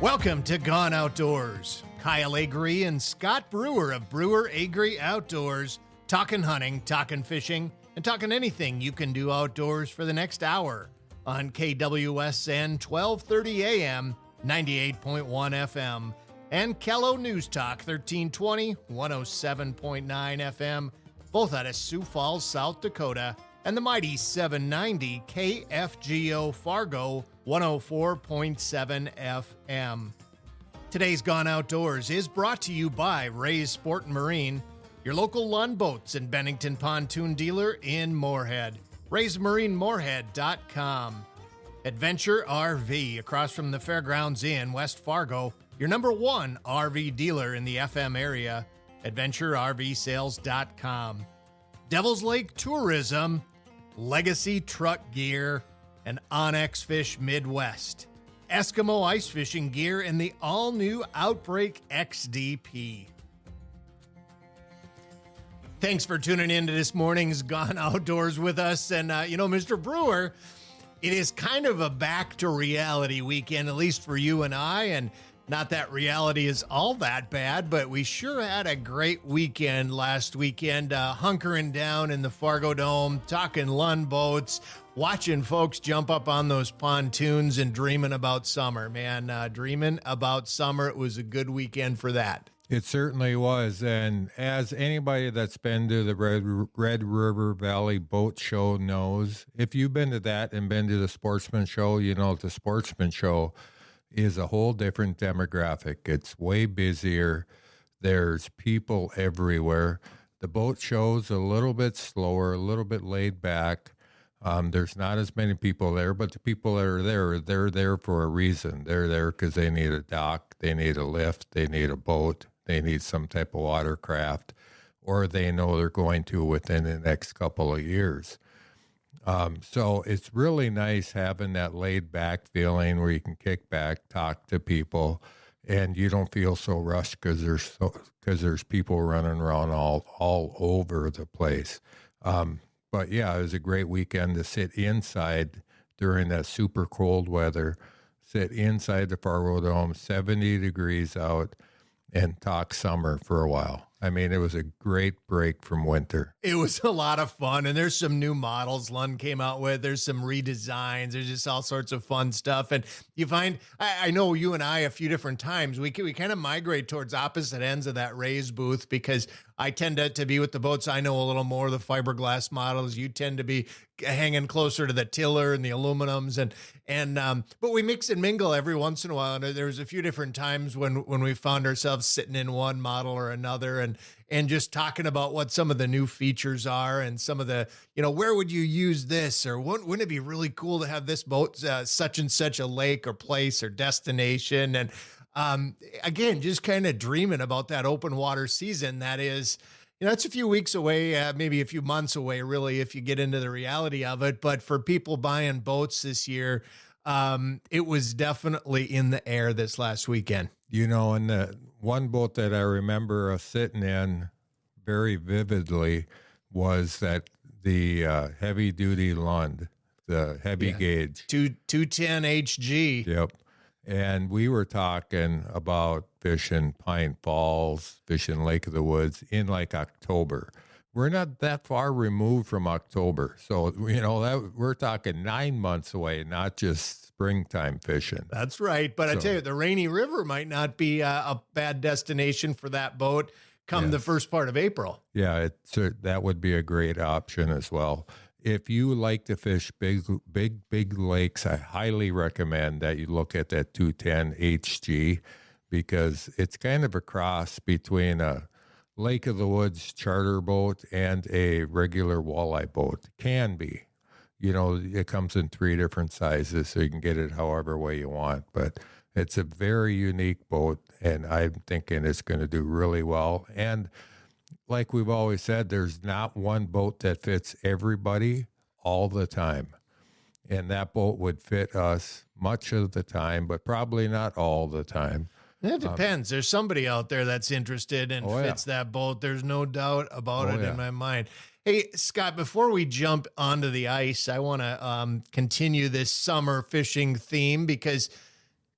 Welcome to Gone Outdoors. Kyle Agre and Scott Brewer of Brewer Agre Outdoors, talking hunting, talking fishing, and talking anything you can do outdoors for the next hour on KWSN 1230 AM, 98.1 FM, and Kello News Talk 1320, 107.9 FM, both out of Sioux Falls, South Dakota, and the mighty 790 KFGO Fargo, 104.7 FM. Today's Gone Outdoors is brought to you by Ray's Sport and Marine, your local Lund Boats and Bennington Pontoon dealer in Moorhead. RaysMarineMoorhead.com. Adventure RV across from the Fairgrounds in West Fargo, your number one RV dealer in the FM area. AdventureRVSales.com. Devil's Lake Tourism, Legacy Truck Gear, and Onyx Fish Midwest. Eskimo ice fishing gear and the all-new Outbreak XDP. Thanks for tuning in to this morning's Gone Outdoors with us. And, Mr. Brewer, it is kind of a back to reality weekend, at least for you and I. And not that reality is all that bad, but we sure had a great weekend last weekend, hunkering down in the Fargo Dome, talking Lund boats, watching folks jump up on those pontoons and dreaming about summer, man. Dreaming about summer. It was a good weekend for that. It certainly was. And as anybody that's been to the Red River Valley Boat Show knows, if you've been to that and been to the Sportsman Show, you know the Sportsman Show is a whole different demographic. It's way busier. There's people everywhere. The boat show's a little bit slower, a little bit laid back. There's not as many people there, but the people that are there, they're there for a reason. They're there because they need a dock, they need a lift, they need a boat, they need some type of watercraft, or they know they're going to within the next couple of years. So it's really nice having that laid back feeling where you can kick back, talk to people, and you don't feel so rushed because there's people running around all over the place. But yeah, it was a great weekend to sit inside during that super cold weather, sit inside the Fargo Dome, 70 degrees out, and talk summer for a while. I mean, it was a great break from winter. It was a lot of fun, and there's some new models Lund came out with. There's some redesigns. There's just all sorts of fun stuff. And you find, I know you and I a few different times, we kind of migrate towards opposite ends of that Ray's booth because I tend to be with the boats I know a little more, the fiberglass models. You tend to be hanging closer to the tiller and the aluminums, but we mix and mingle every once in a while. And there was a few different times when we found ourselves sitting in one model or another and just talking about what some of the new features are and some of the, where would you use this, or wouldn't it be really cool to have this boat such and such a lake or place or destination. And again, just kind of dreaming about that open water season that is, it's a few weeks away, maybe a few months away, really, if you get into the reality of it. But for people buying boats this year, it was definitely in the air this last weekend. And the one boat that I remember us sitting in very vividly was the heavy-duty Lund, the heavy gauge. 210 HG. Yep. And we were talking about fishing Pine Falls, fishing Lake of the Woods in like October. We're not that far removed from October. So, we're talking 9 months away, not just springtime fishing. That's right. But I tell you, the Rainy River might not be a bad destination for that boat come the first part of April. Yeah, that would be a great option as well. If you like to fish big lakes, I highly recommend that you look at that 210 HG because it's kind of a cross between a Lake of the Woods charter boat and a regular walleye boat. Can be. It comes in 3 different sizes, so you can get it however way you want. But it's a very unique boat, and I'm thinking it's going to do really well. And like we've always said, there's not one boat that fits everybody all the time. And that boat would fit us much of the time, but probably not all the time. It depends. There's somebody out there that's interested and fits that boat. There's no doubt about it in my mind. Hey, Scott, before we jump onto the ice, I want to continue this summer fishing theme because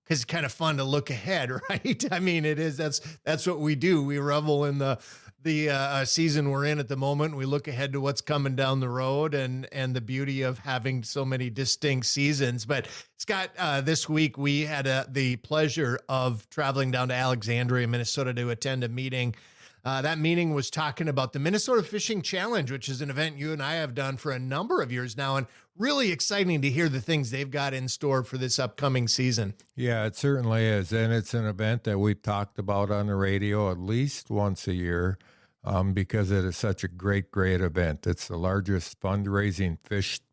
because it's kind of fun to look ahead, right? I mean, it is. That's what we do. We revel in the season we're in at the moment. We look ahead to what's coming down the road, and the beauty of having so many distinct seasons. But Scott, this week we had the pleasure of traveling down to Alexandria, Minnesota, to attend a meeting. That meeting was talking about the Minnesota Fishing Challenge, which is an event you and I have done for a number of years now, and really exciting to hear the things they've got in store for this upcoming season. Yeah, it certainly is. And it's an event that we've talked about on the radio at least once a year because it is such a great event. It's the largest fundraising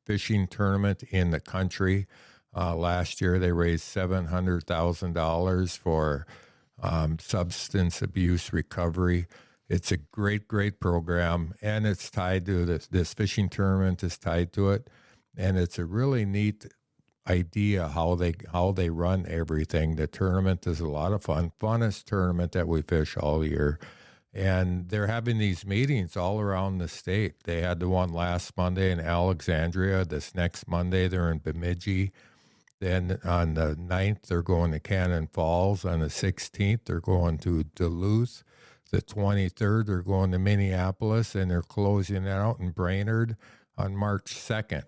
fishing tournament in the country. Last year, they raised $700,000 for substance abuse recovery. It's a great program, and it's tied to this fishing tournament is tied to it, and it's a really neat idea how they run everything. The tournament is a lot of fun, funnest tournament that we fish all year, and they're having these meetings all around the state. They had the one last Monday in Alexandria. This next Monday they're in Bemidji. Then on the 9th, they're going to Cannon Falls. On the 16th, they're going to Duluth. The 23rd, they're going to Minneapolis, and they're closing it out in Brainerd on March 2nd.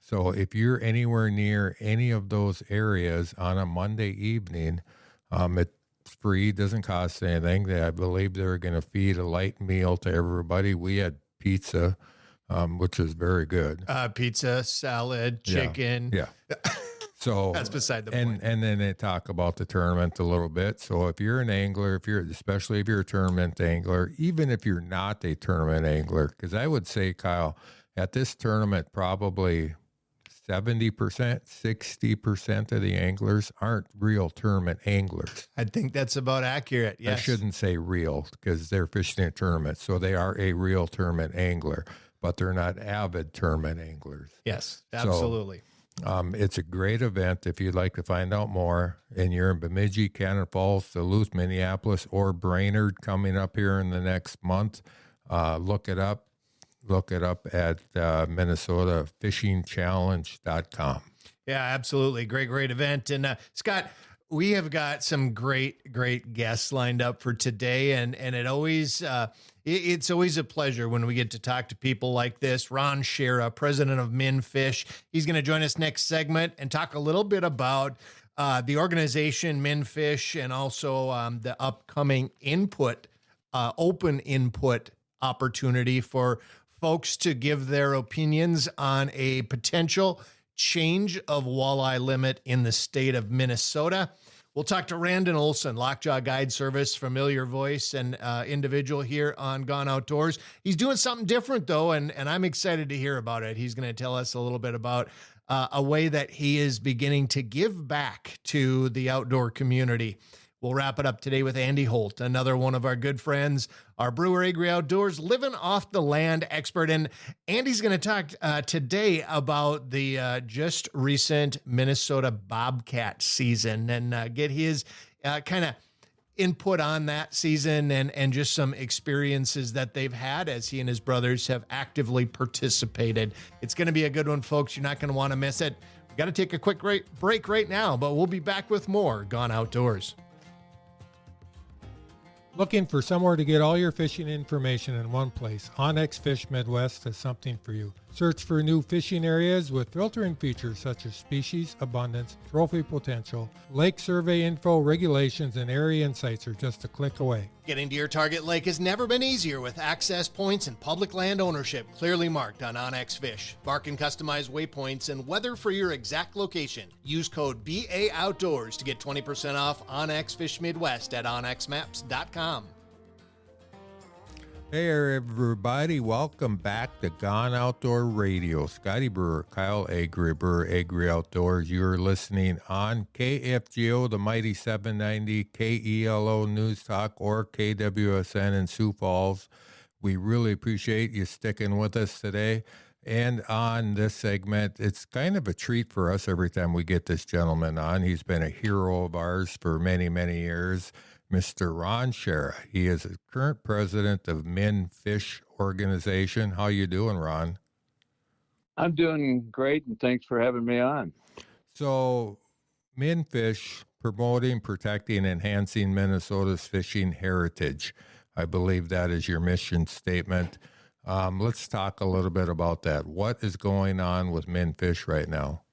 So if you're anywhere near any of those areas on a Monday evening, it's free, doesn't cost anything. I believe they're going to feed a light meal to everybody. We had pizza, which is very good. Pizza, salad, chicken. Yeah. So that's beside the point. And then they talk about the tournament a little bit. So if you're an angler, especially if you're a tournament angler, even if you're not a tournament angler, because I would say, Kyle, at this tournament, probably 70%, 60% of the anglers aren't real tournament anglers. I think that's about accurate. Yes. I shouldn't say real because they're fishing a tournament. So they are a real tournament angler, but they're not avid tournament anglers. Yes, absolutely. So, it's a great event. If you'd like to find out more, and you're in Bemidji, Cannon Falls, Duluth, Minneapolis, or Brainerd coming up here in the next month, look it up. Look it up at MinnesotaFishingChallenge.com. Yeah, absolutely. Great event. And Scott, we have got some great guests lined up for today, and it always it's always a pleasure when we get to talk to people like this. Ron Schara, president of MN-Fish, he's going to join us next segment and talk a little bit about the organization MN-Fish, and also the upcoming open input opportunity for folks to give their opinions on a potential change of walleye limit in the state of Minnesota. We'll talk to Randin Olson, LockJaw Guide Service, familiar voice and individual here on Gone Outdoors. He's doing something different, though, and I'm excited to hear about it. He's going to tell us a little bit about a way that he is beginning to give back to the outdoor community. We'll wrap it up today with Andy Holt, another one of our good friends, our Brewer Agre Outdoors, living off the land expert. And Andy's going to talk today about the just recent Minnesota Bobcat season and get his kind of input on that season and just some experiences that they've had as he and his brothers have actively participated. It's going to be a good one, folks. You're not going to want to miss it. We've got to take a quick break right now, but we'll be back with more Gone Outdoors. Looking for somewhere to get all your fishing information in one place? onX Fish Midwest has something for you. Search for new fishing areas with filtering features such as species, abundance, trophy potential, lake survey info, regulations, and area insights are just a click away. Getting to your target lake has never been easier with access points and public land ownership clearly marked on onX Fish. Mark and customize waypoints and weather for your exact location. Use code BA Outdoors to get 20% off onX Fish Midwest at onxmaps.com. Hey everybody, welcome back to Gone Outdoor Radio. Scotty Brewer, Kyle Agre, Brewer Agre Outdoors. You're listening on KFGO, the mighty 790, KELO News Talk, or KWSN in Sioux Falls. We really appreciate you sticking with us today. And on this segment, it's kind of a treat for us every time we get this gentleman on. He's been a hero of ours for many, many years. Mr. Ron Schara. He is the current president of MN-Fish organization. How you doing, Ron? I'm doing great, and thanks for having me on. So MN-Fish promoting, protecting, enhancing Minnesota's fishing heritage. I believe that is your mission statement. Let's talk a little bit about that. What is going on with MN-Fish right now?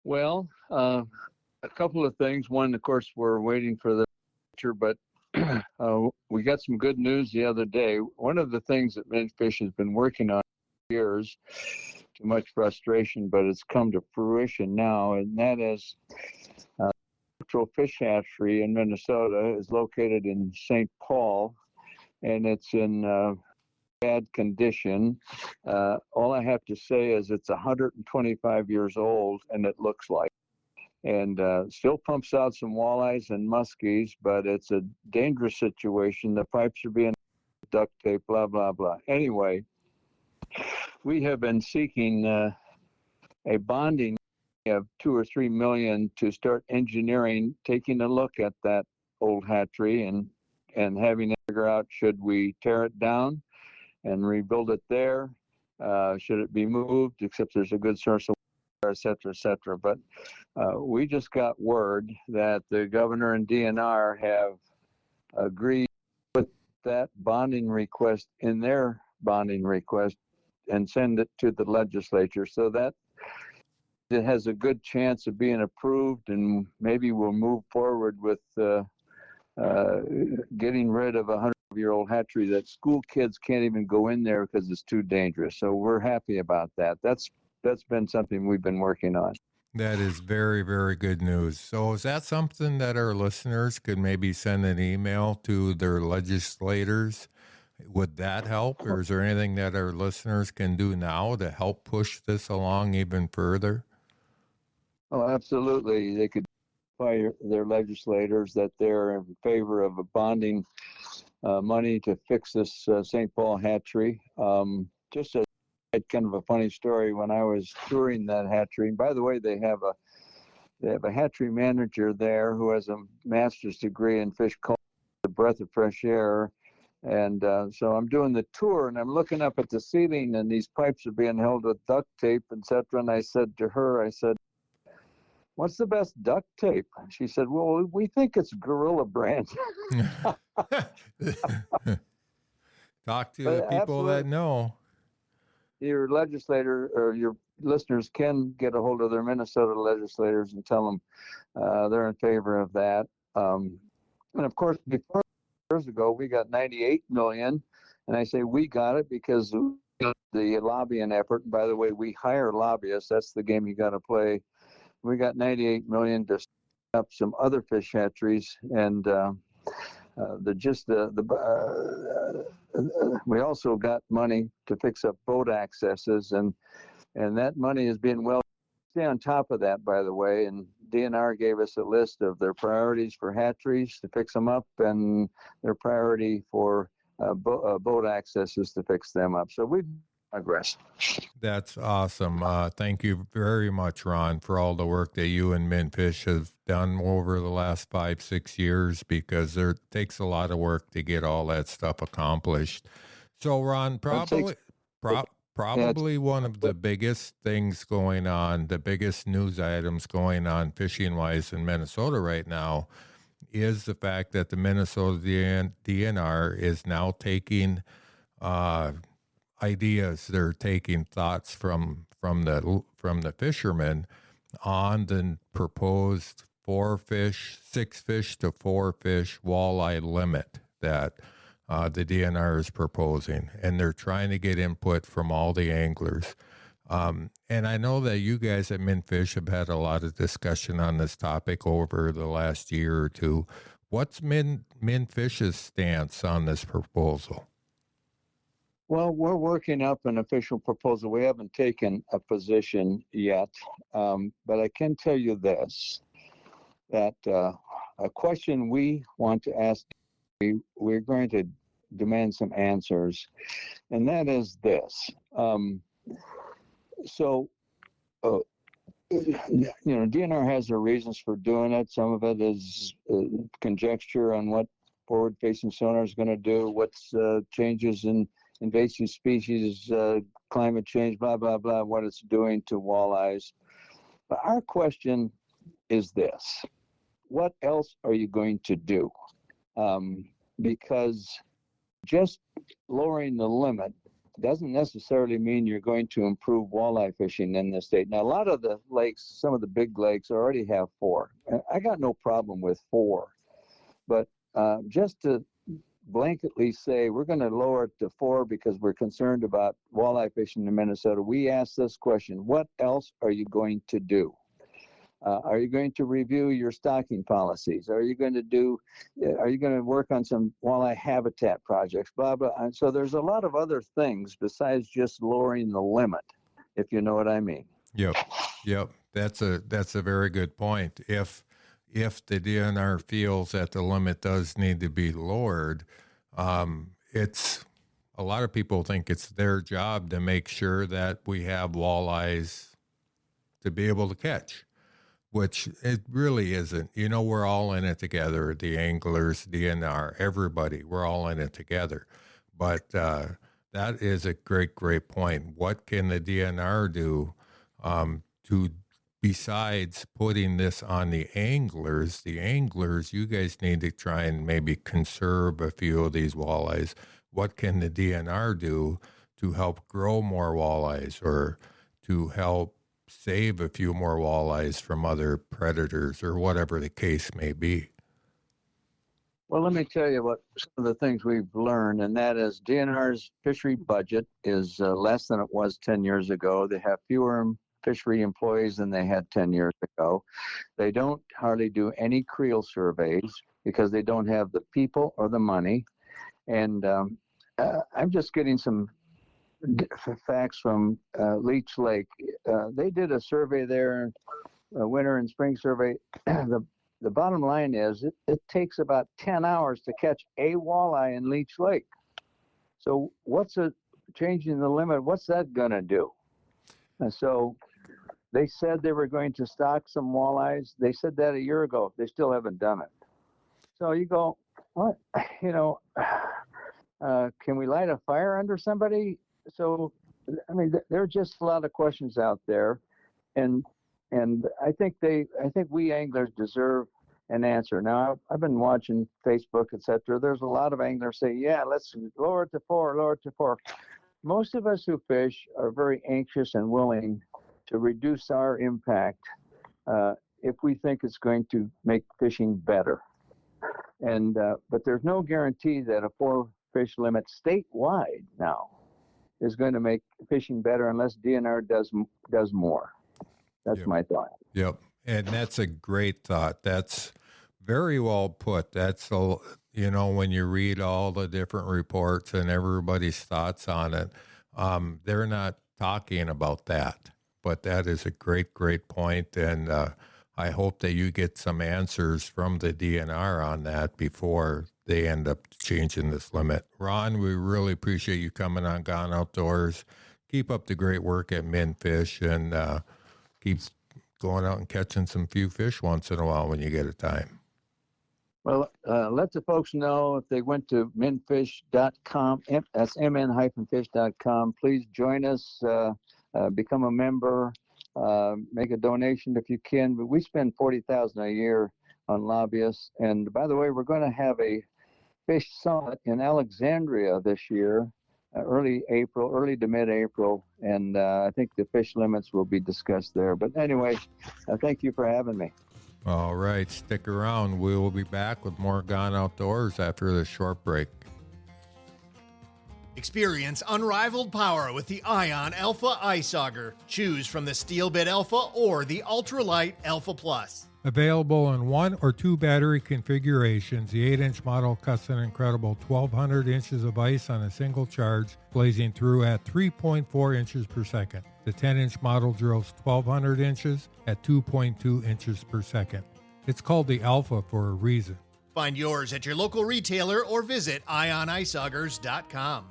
Well, a couple of things. One, of course, we're waiting for the future, but we got some good news the other day. One of the things that MN-Fish has been working on for years, too much frustration, but it's come to fruition now, and that is Central Fish Hatchery in Minnesota is located in St. Paul, and it's in bad condition. All I have to say is it's 125 years old, and it looks like. And still pumps out some walleyes and muskies, but it's a dangerous situation. The pipes are being duct tape, blah, blah, blah. Anyway, we have been seeking a bonding of $2 or $3 million to start engineering, taking a look at that old hatchery and having to figure out, should we tear it down and rebuild it there? Should it be moved, except there's a good source of water, et cetera, et cetera. But we just got word that the governor and DNR have agreed to put that bonding request in their bonding request and send it to the legislature, so that it has a good chance of being approved, and maybe we'll move forward with getting rid of a 100-year-old hatchery that school kids can't even go in there because it's too dangerous. So we're happy about that. That's been something we've been working on. That is very, very good news. So is that something that our listeners could maybe send an email to their legislators? Would that help? Or is there anything that our listeners can do now to help push this along even further? Oh, absolutely. They could notify their legislators that they're in favor of a bonding money to fix this St. Paul hatchery. Just a kind of a funny story. When I was touring that hatchery, and by the way, they have a hatchery manager there who has a master's degree in fish culture, a breath of fresh air. And so I'm doing the tour, and I'm looking up at the ceiling, and these pipes are being held with duct tape, etc. And I said to her, "What's the best duct tape?" She said, "Well, we think it's Gorilla Brand." Talk to the people that know. Your legislator or your listeners can get a hold of their Minnesota legislators and tell them they're in favor of that. And of course, before years ago, we got 98 million, and I say we got it because the lobbying effort. And by the way, we hire lobbyists. That's the game you got to play. We got 98 million to set up some other fish hatcheries, and we also got money to fix up boat accesses, and that money is being well. Stay on top of that, by the way, and DNR gave us a list of their priorities for hatcheries to fix them up, and their priority for boat accesses to fix them up. So we've progress. That's awesome. Thank you very much, Ron, for all the work that you and MN-Fish have done over the last 5-6 years, because there takes a lot of work to get all that stuff accomplished. So, Ron, probably one of the biggest things going on, the biggest news items going on fishing-wise in Minnesota right now is the fact that the Minnesota DNR is now taking ideas. They're taking thoughts from the fishermen on the proposed 6 fish to 4 fish walleye limit that the DNR is proposing, and they're trying to get input from all the anglers. And I know that you guys at MN-Fish have had a lot of discussion on this topic over the last year or two. What's MN-Fish's stance on this proposal? Well, we're working up an official proposal. We haven't taken a position yet, but I can tell you this, that a question we want to ask, we're going to demand some answers, and that is this. DNR has their reasons for doing it. Some of it is conjecture on what forward-facing sonar is going to do, what's changes in invasive species, climate change, blah, blah, blah, what it's doing to walleyes. But our question is this. What else are you going to do? Because just lowering the limit doesn't necessarily mean you're going to improve walleye fishing in the state. Now, a lot of the lakes, some of the big lakes already have 4. I got no problem with 4. But just to blanketly say we're going to lower it to 4 because we're concerned about walleye fishing in Minnesota, we ask this question: what else are you going to do? Are you going to review your stocking policies? Are you going to work on some walleye habitat projects, blah, blah. And so there's a lot of other things besides just lowering the limit, if you know what I mean. Yep. That's a very good point. If the DNR feels that the limit does need to be lowered, it's a lot of people think it's their job to make sure that we have walleyes to be able to catch, which it really isn't. You know, we're all in it together, the anglers, DNR, everybody, we're all in it together. But that is a great point. What can the DNR do to, besides putting this on the anglers, you guys need to try and maybe conserve a few of these walleyes. What can the DNR do to help grow more walleyes or to help save a few more walleyes from other predators or whatever the case may be? Well, let me tell you what some of the things we've learned, and that is DNR's fishery budget is less than it was 10 years ago. They have fewer fishery employees than they had 10 years ago. They don't hardly do any creel surveys because they don't have the people or the money. And I'm just getting some facts from Leech Lake. They did a survey there, a winter and spring survey. The bottom line is it takes about 10 hours to catch a walleye in Leech Lake. So changing the limit, what's that going to do? And so they said they were going to stock some walleyes. They said that a year ago. They still haven't done it. So you go, what? Can we light a fire under somebody? So, I mean, there are just a lot of questions out there, and I think we anglers deserve an answer. Now, I've been watching Facebook, etc. There's a lot of anglers say, yeah, let's lower it to 4. Most of us who fish are very anxious and willing to reduce our impact if we think it's going to make fishing better. And but there's no guarantee that a 4-fish limit statewide now is going to make fishing better unless DNR does more. That's my thought. Yep. And that's a great thought. That's very well put. That's, when you read all the different reports and everybody's thoughts on it, they're not talking about that. But that is a great point. And I hope that you get some answers from the DNR on that before they end up changing this limit. Ron, we really appreciate you coming on Gone Outdoors. Keep up the great work at MN-Fish and keep going out and catching some few fish once in a while when you get a time. Well, let the folks know if they went to mnfish.com, that's mn-fish.com, please join us, become a member, make a donation if you can. But we spend $40,000 a year on lobbyists. And by the way, we're going to have a fish summit in Alexandria this year, early to mid-April, and I think the fish limits will be discussed there. But anyway, thank you for having me. All right, stick around. We will be back with more Gone Outdoors after this short break. Experience unrivaled power with the Ion Alpha Ice Auger. Choose from the Steelbit Alpha or the Ultralight Alpha Plus. Available in 1 or 2 battery configurations, the 8-inch model cuts an incredible 1,200 inches of ice on a single charge, blazing through at 3.4 inches per second. The 10-inch model drills 1,200 inches at 2.2 inches per second. It's called the Alpha for a reason. Find yours at your local retailer or visit ioniceaugers.com.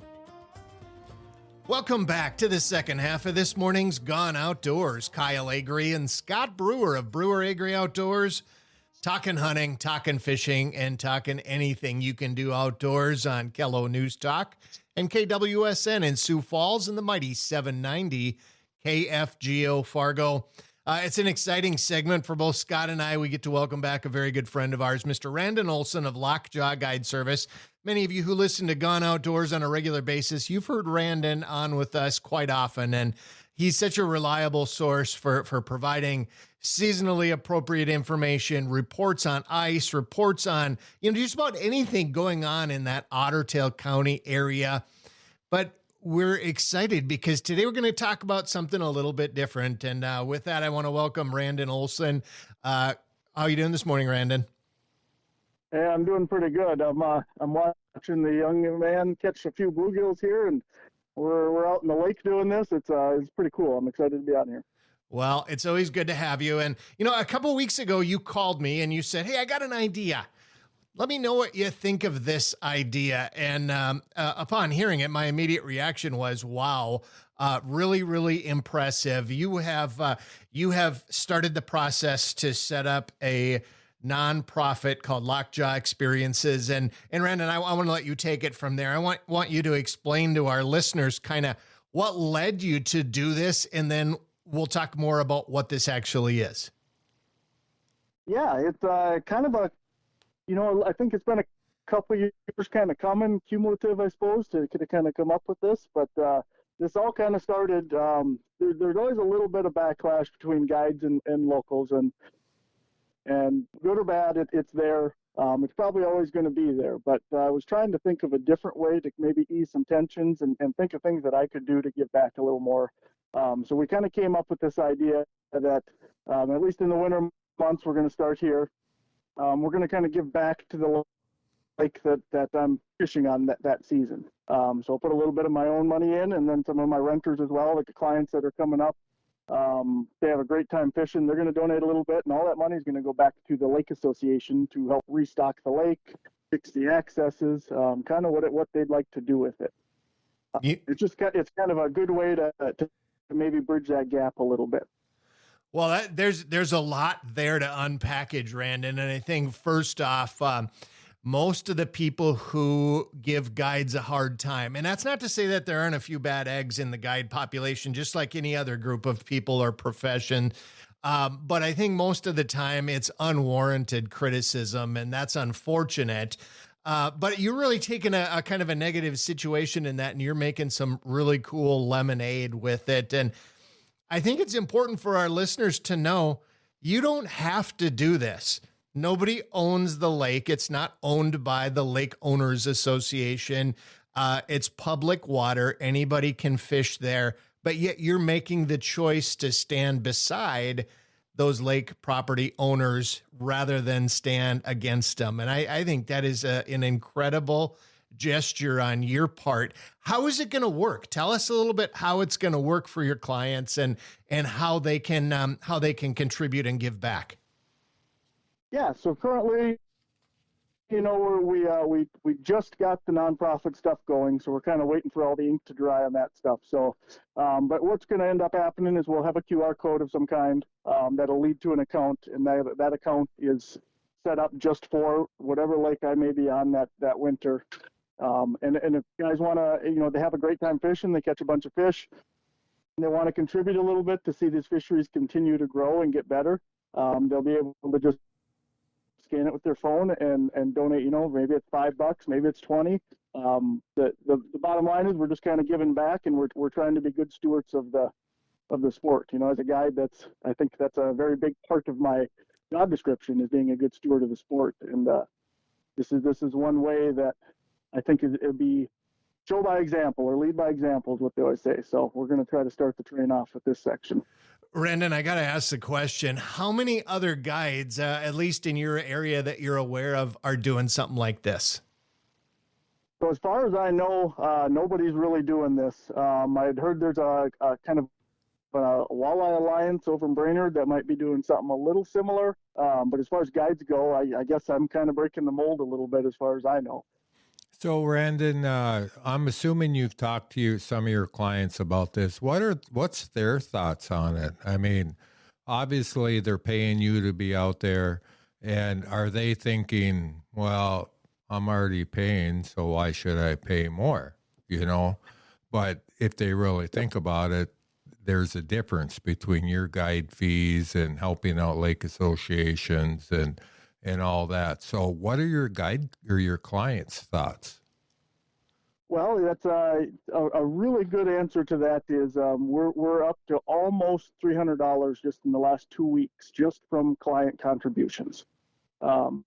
Welcome back to the second half of this morning's Gone Outdoors. Kyle Agre and Scott Brewer of Brewer Agre Outdoors, talking hunting, talking fishing, and talking anything you can do outdoors on KELO News Talk and KWSN in Sioux Falls and the mighty 790 KFGO Fargo. It's an exciting segment for both Scott and I. We get to welcome back a very good friend of ours, Mr. Randin Olson of LockJaw Guide Service. Many of you who listen to Gone Outdoors on a regular basis, you've heard Randin on with us quite often, and he's such a reliable source for providing seasonally appropriate information, reports on ice, reports on, just about anything going on in that Otter Tail County area. But we're excited because today we're going to talk about something a little bit different. And with that, I want to welcome Randin Olson. How are you doing this morning, Randin? Hey, I'm doing pretty good. I'm watching the young man catch a few bluegills here, and we're out in the lake doing this. It's pretty cool. I'm excited to be out here. Well, it's always good to have you. And, a couple of weeks ago, you called me and you said, hey, I got an idea. Let me know what you think of this idea. And upon hearing it, my immediate reaction was, wow, really, really impressive. You have started the process to set up a nonprofit called LockJaw Experiences. And Randin, I want to let you take it from there. I want you to explain to our listeners kind of what led you to do this, and then we'll talk more about what this actually is. Yeah, it's kind of a, I think it's been a couple of years kind of coming, cumulative, I suppose, to kind of come up with this. But this all kind of started, there's always a little bit of backlash between guides and locals, and good or bad, it's there. It's probably always going to be there. But I was trying to think of a different way to maybe ease some tensions and think of things that I could do to give back a little more. So we kind of came up with this idea that at least in the winter months, we're going to start here. We're going to kind of give back to the lake that I'm fishing on that season. So I'll put a little bit of my own money in, and then some of my renters as well, like the clients that are coming up. They have a great time fishing. They're going to donate a little bit, and all that money is going to go back to the Lake Association to help restock the lake, fix the accesses, kind of what they'd like to do with it. It's kind of a good way to maybe bridge that gap a little bit. Well, there's a lot there to unpackage, Randin. And I think first off, most of the people who give guides a hard time, and that's not to say that there aren't a few bad eggs in the guide population, just like any other group of people or profession. But I think most of the time it's unwarranted criticism, and that's unfortunate. But you're really taking a kind of a negative situation in that, and you're making some really cool lemonade with it. And I think it's important for our listeners to know you don't have to do this. Nobody owns the lake. It's not owned by the Lake Owners Association. It's public water. Anybody can fish there, but yet you're making the choice to stand beside those lake property owners rather than stand against them. And I think that is an incredible gesture on your part. How is it going to work? Tell us a little bit how it's going to work for your clients and how they can contribute and give back. Yeah. So currently, we just got the nonprofit stuff going, so we're kind of waiting for all the ink to dry on that stuff. So, but what's going to end up happening is we'll have a QR code of some kind that'll lead to an account, and that account is set up just for whatever lake I may be on that winter. And if guys want to, they have a great time fishing, they catch a bunch of fish, and they want to contribute a little bit to see these fisheries continue to grow and get better, they'll be able to just scan it with their phone and donate, maybe it's $5, maybe it's 20. The bottom line is we're just kind of giving back, and we're trying to be good stewards of the sport. As a guide, I think that's a very big part of my job description, is being a good steward of the sport. And this is one way that I think it would be show by example or lead by example is what they always say. So we're going to try to start the train off with this section. Randin, I got to ask the question, how many other guides, at least in your area that you're aware of, are doing something like this? So as far as I know, nobody's really doing this. I'd heard there's a kind of a walleye alliance over in Brainerd that might be doing something a little similar. But as far as guides go, I guess I'm kind of breaking the mold a little bit as far as I know. So, Randin, I'm assuming you've talked to some of your clients about this. What's their thoughts on it? I mean, obviously they're paying you to be out there, and are they thinking, well, I'm already paying, so why should I pay more? But if they really think about it, there's a difference between your guide fees and helping out lake associations and all that. So what are your guide or your clients' thoughts? Well, that's a really good answer to that is we're up to almost $300 just in the last 2 weeks, just from client contributions. When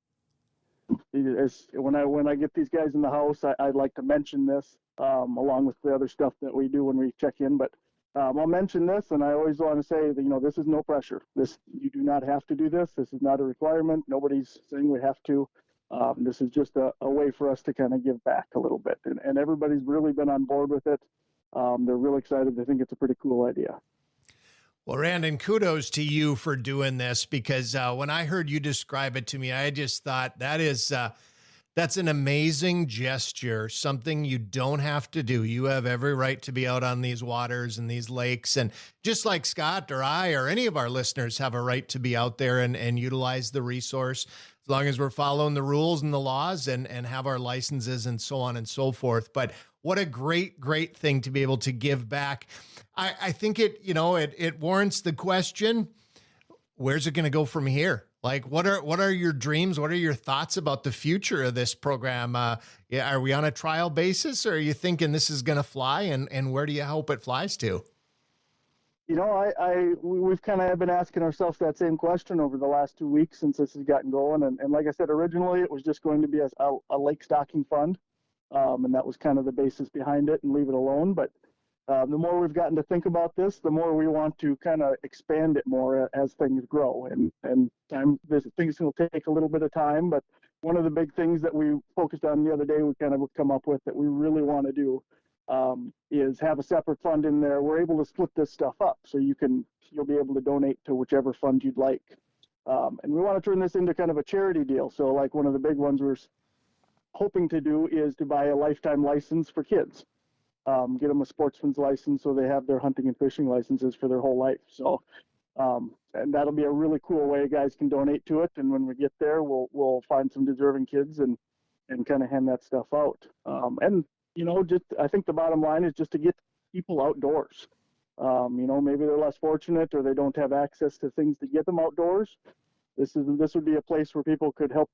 I get these guys in the house, I'd like to mention this along with the other stuff that we do when we check in. But I'll mention this, and I always want to say that, this is no pressure. You do not have to do this. This is not a requirement. Nobody's saying we have to. This is just a way for us to kind of give back a little bit, and everybody's really been on board with it. They're really excited. They think it's a pretty cool idea. Well, Randin, kudos to you for doing this, because when I heard you describe it to me, I just thought that's an amazing gesture, something you don't have to do. You have every right to be out on these waters and these lakes. And just like Scott or I or any of our listeners have a right to be out there and utilize the resource, as long as we're following the rules and the laws and have our licenses and so on and so forth. But what a great, great thing to be able to give back. I think it warrants the question, where's it going to go from here? Like, what are your dreams? What are your thoughts about the future of this program? Are we on a trial basis, or are you thinking this is going to fly, and where do you hope it flies to? We've kind of been asking ourselves that same question over the last 2 weeks since this has gotten going. And like I said, originally it was just going to be a lake stocking fund. And that was kind of the basis behind it, and leave it alone. But the more we've gotten to think about this, the more we want to kind of expand it more as things grow. And things will take a little bit of time. But one of the big things that we focused on the other day, we kind of come up with that we really want to do is have a separate fund in there. We're able to split this stuff up, so you'll be able to donate to whichever fund you'd like. And we want to turn this into kind of a charity deal. So like one of the big ones we're hoping to do is to buy a lifetime license for kids, get them a sportsman's license so they have their hunting and fishing licenses for their whole life. So and that'll be a really cool way guys can donate to it. And when we get there, we'll find some deserving kids and kind of hand that stuff out. I think the bottom line is just to get people outdoors. Maybe they're less fortunate or they don't have access to things to get them outdoors. This would be a place where people could help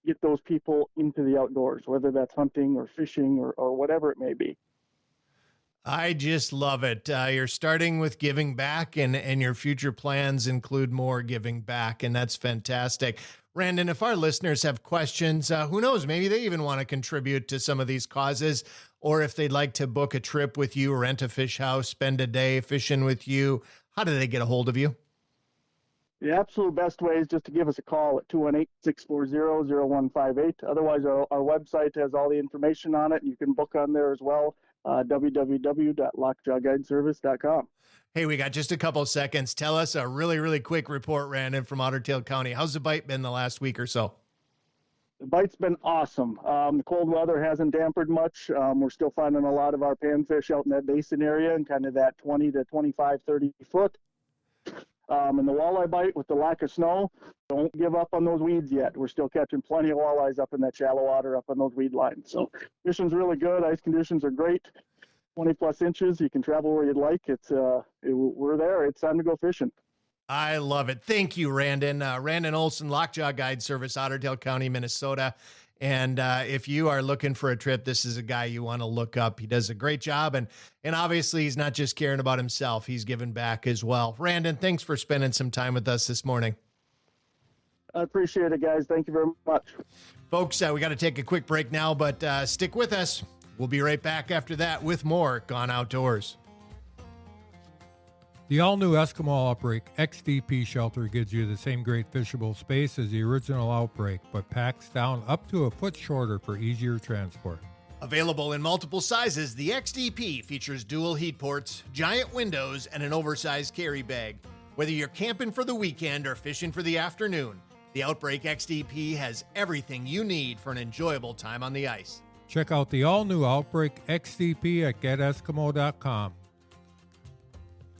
get those people into the outdoors, whether that's hunting or fishing or whatever it may be. I just love it. You're starting with giving back, and your future plans include more giving back, and that's fantastic. Randin, if our listeners have questions, who knows, maybe they even want to contribute to some of these causes, or if they'd like to book a trip with you, rent a fish house, spend a day fishing with you, how do they get a hold of you? The absolute best way is just to give us a call at 218-640-0158. Otherwise, our website has all the information on it. You can book on there as well, www.lockjawguideservice.com. Hey, we got just a couple of seconds. Tell us a really, really quick report, Randin, from Otter Tail County. How's the bite been the last week or so? The bite's been awesome. The cold weather hasn't dampened much. We're still finding a lot of our panfish out in that basin area and kind of that 20 to 25, 30 foot. And the walleye bite, with the lack of snow, don't give up on those weeds yet. We're still catching plenty of walleyes up in that shallow water, up on those weed lines. So fishing's really good. Ice conditions are great. 20 plus inches. You can travel where you'd like. We're there. It's time to go fishing. I love it. Thank you, Randin. Randin Olson, LockJaw Guide Service, Otter Tail County, Minnesota. And if you are looking for a trip, this is a guy you want to look up. He does a great job. And obviously, he's not just caring about himself. He's giving back as well. Randin, thanks for spending some time with us this morning. I appreciate it, guys. Thank you very much. Folks, we got to take a quick break now, but stick with us. We'll be right back after that with more Gone Outdoors. The all-new Eskimo Outbreak XDP shelter gives you the same great fishable space as the original Outbreak, but packs down up to a foot shorter for easier transport. Available in multiple sizes, the XDP features dual heat ports, giant windows, and an oversized carry bag. Whether you're camping for the weekend or fishing for the afternoon, the Outbreak XDP has everything you need for an enjoyable time on the ice. Check out the all-new Outbreak XDP at geteskimo.com.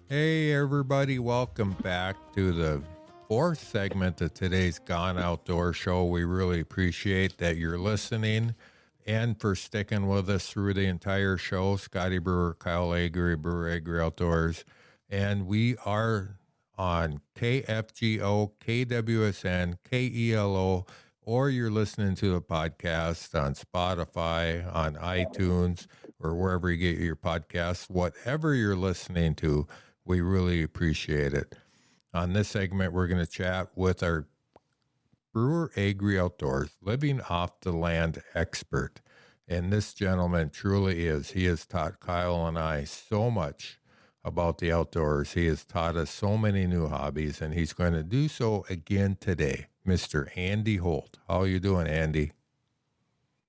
Hey everybody, welcome back to the fourth segment of today's Gone Outdoor show. We really appreciate that you're listening and for sticking with us through the entire show. Scotty Brewer, Kyle Agre, Brewer Agre Outdoors. And we are on KFGO, KWSN, KELO, or you're listening to the podcast on Spotify, on iTunes, or wherever you get your podcasts. Whatever you're listening to, we really appreciate it. On this segment, we're going to chat with our Brewer Agre Outdoors, living off the land expert. And this gentleman truly is. He has taught Kyle and I so much about the outdoors. He has taught us so many new hobbies, and he's going to do so again today. Mr. Andy Holt. How are you doing, Andy?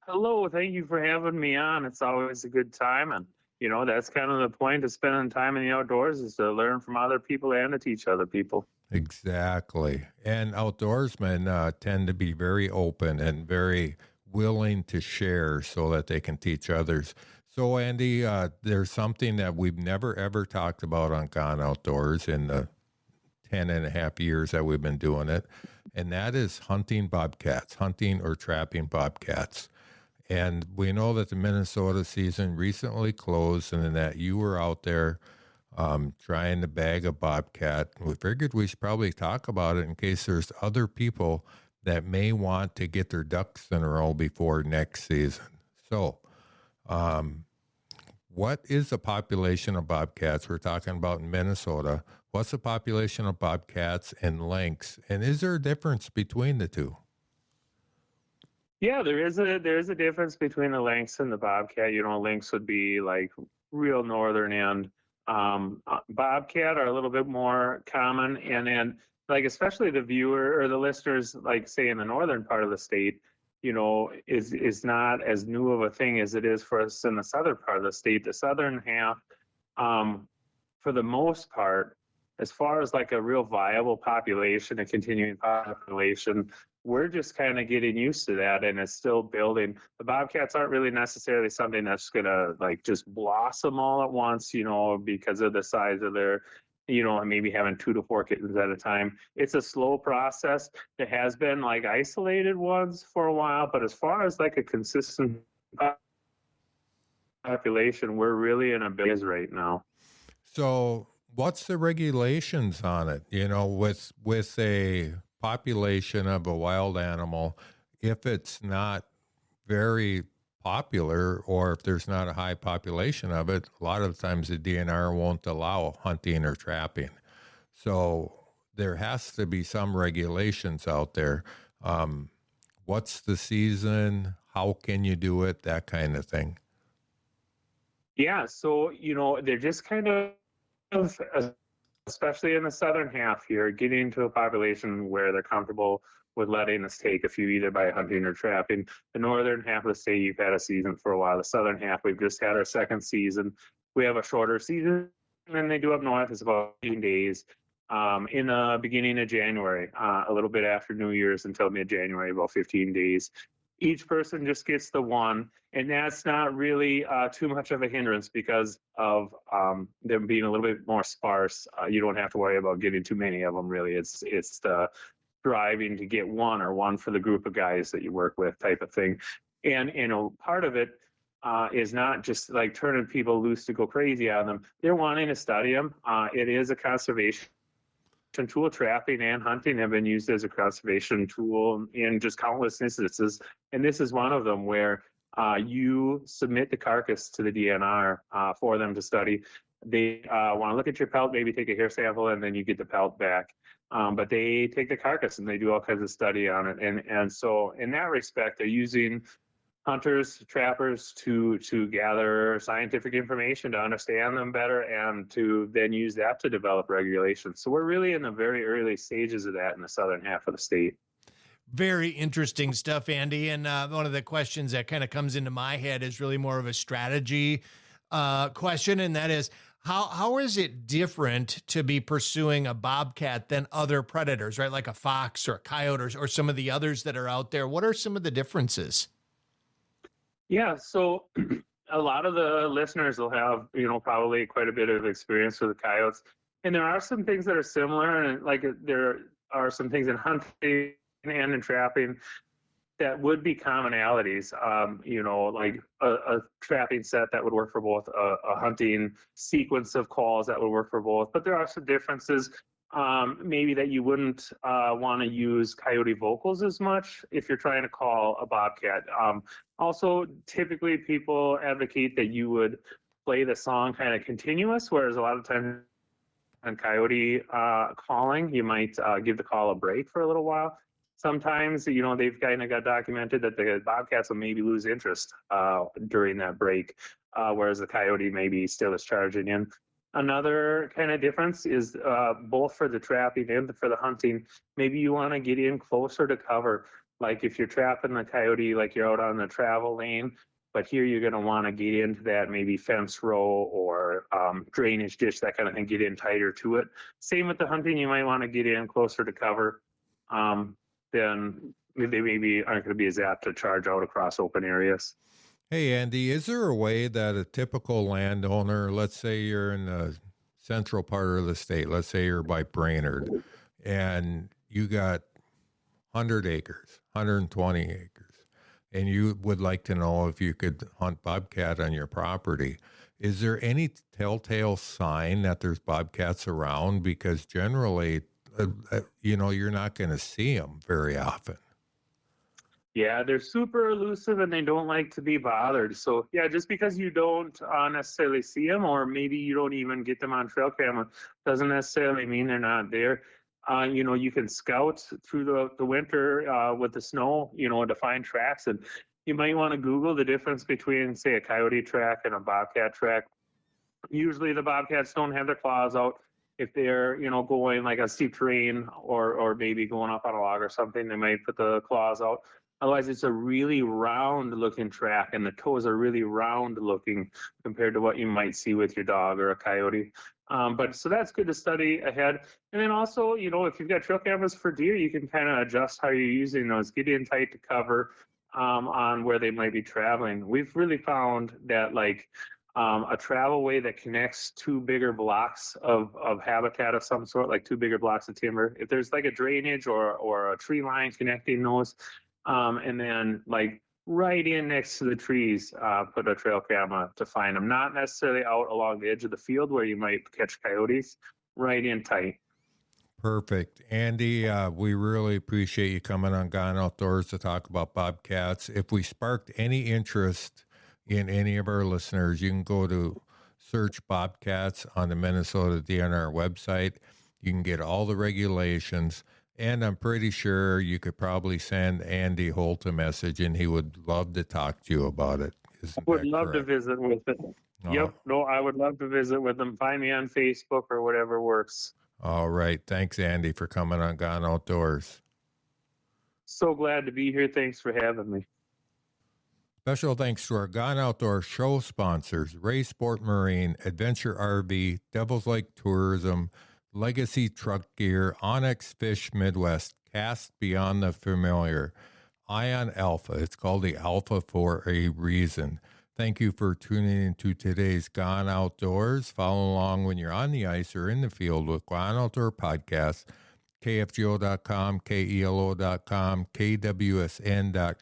Hello, thank you for having me on. It's always a good time, and that's kind of the point of spending time in the outdoors, is to learn from other people and to teach other people. Exactly. And outdoorsmen tend to be very open and very willing to share so that they can teach others. So, Andy, there's something that we've never, ever talked about on Gone Outdoors in the 10 and a half years that we've been doing it, and that is hunting bobcats, hunting or trapping bobcats. And we know that the Minnesota season recently closed and that you were out there trying to bag a bobcat. We figured we should probably talk about it in case there's other people that may want to get their ducks in a row before next season. So, what is the population of bobcats we're talking about in Minnesota? What's the population of bobcats and lynx? And is there a difference between the two? Yeah, there is a difference between the lynx and the bobcat. Lynx would be like real northern end. Bobcat are a little bit more common, and then like especially the viewer or the listeners, like say in the northern part of the state, is not as new of a thing as it is for us in the southern part of the state. The southern half, for the most part, as far as like a real viable population, a continuing population, we're just kind of getting used to that, and it's still building. The bobcats aren't really necessarily something that's gonna like just blossom all at once, because of the size of their, maybe having 2 to 4 kittens at a time. It's a slow process. There has been like isolated ones for a while, but as far as like a consistent population, we're really in a biz right now. So what's the regulations on it? With a population of a wild animal, if it's not very popular or if there's not a high population of it, a lot of times the DNR won't allow hunting or trapping. So there has to be some regulations out there. What's the season? How can you do it? That kind of thing. Yeah, so, they're just kind of, especially in the southern half here, getting to a population where they're comfortable with letting us take a few, either by hunting or trapping. The northern half of the state, you've had a season for a while. The southern half, we've just had our second season. We have a shorter season than they do up north. It's about 15 days in the beginning of January, a little bit after New Year's until mid-January, about 15 days. Each person just gets the one, and that's not really too much of a hindrance because of them being a little bit more sparse. You don't have to worry about getting too many of them, really. It's the striving to get one or one for the group of guys that you work with type of thing. And, part of it is not just like turning people loose to go crazy on them. They're wanting to study them. It is a conservation tool. Trapping and hunting have been used as a conservation tool in just countless instances, and this is one of them where you submit the carcass to the DNR for them to study. They want to look at your pelt, maybe take a hair sample, and then you get the pelt back. But they take the carcass and they do all kinds of study on it, and so in that respect, they're using hunters, trappers to gather scientific information to understand them better and to then use that to develop regulations. So we're really in the very early stages of that in the southern half of the state. Very interesting stuff, Andy. And one of the questions that kind of comes into my head is really more of a strategy question, and that is, how is it different to be pursuing a bobcat than other predators, right? Like a fox or a coyote or some of the others that are out there. What are some of the differences? Yeah, so a lot of the listeners will have, probably quite a bit of experience with the coyotes. And there are some things that are similar, and like there are some things in hunting and in trapping that would be commonalities, like a trapping set that would work for both, a hunting sequence of calls that would work for both. But there are some differences, maybe that you wouldn't want to use coyote vocals as much if you're trying to call a bobcat. Also, typically people advocate that you would play the song kind of continuous, whereas a lot of times on coyote calling, you might give the call a break for a little while. Sometimes, they've kind of got documented that the bobcats will maybe lose interest during that break, whereas the coyote maybe still is charging in. Another kind of difference is both for the trapping and for the hunting, maybe you want to get in closer to cover. Like if you're trapping the coyote, like you're out on the travel lane, but here you're going to want to get into that maybe fence row or drainage ditch, that kind of thing, get in tighter to it. Same with the hunting, you might want to get in closer to cover. Then they maybe aren't going to be as apt to charge out across open areas. Hey, Andy, is there a way that a typical landowner, let's say you're in the central part of the state, let's say you're by Brainerd, and you got 100 acres, 120 acres, and you would like to know if you could hunt bobcat on your property, is there any telltale sign that there's bobcats around? Because generally, you're not going to see them very often. Yeah, they're super elusive and they don't like to be bothered. So yeah, just because you don't necessarily see them, or maybe you don't even get them on trail camera, doesn't necessarily mean they're not there. You can scout through the winter with the snow, to find tracks, and you might want to Google the difference between, say, a coyote track and a bobcat track. Usually the bobcats don't have their claws out. If they're, going like a steep terrain or maybe going up on a log or something, they might put the claws out. Otherwise, it's a really round looking track, and the toes are really round looking compared to what you might see with your dog or a coyote. So that's good to study ahead. And then also, if you've got trail cameras for deer, you can kind of adjust how you're using those. Get in tight to cover on where they might be traveling. We've really found that a travel way that connects two bigger blocks of habitat of some sort, like two bigger blocks of timber, if there's like a drainage or a tree line connecting those, and then right in next to the trees, put a trail camera to find them. Not necessarily out along the edge of the field where you might catch coyotes, right in tight. Perfect. Andy, we really appreciate you coming on Gone Outdoors to talk about bobcats. If we sparked any interest in any of our listeners, you can go to search bobcats on the Minnesota DNR website. You can get all the regulations. And I'm pretty sure you could probably send Andy Holt a message, and he would love to talk to you about it. I would love to visit with them. Oh. Yep. No, I would love to visit with them. Find me on Facebook or whatever works. All right. Thanks, Andy, for coming on Gone Outdoors. So glad to be here. Thanks for having me. Special thanks to our Gone Outdoors show sponsors, Ray Sport Marine, Adventure RV, Devil's Lake Tourism, Legacy Truck Gear, Onyx Fish Midwest, Cast Beyond the Familiar, Ion Alpha. It's called the Alpha for a reason. Thank you for tuning into today's Gone Outdoors. Follow along when you're on the ice or in the field with Gone Outdoor Podcast, KFGO.com, KELO.com, KWSN.com,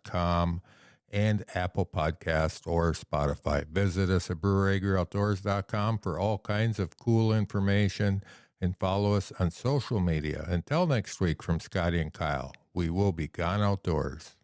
and Apple Podcast or Spotify. Visit us at breweragreoutdoors.com for all kinds of cool information, and follow us on social media. Until next week, from Scotty and Kyle, we will be Gone Outdoors.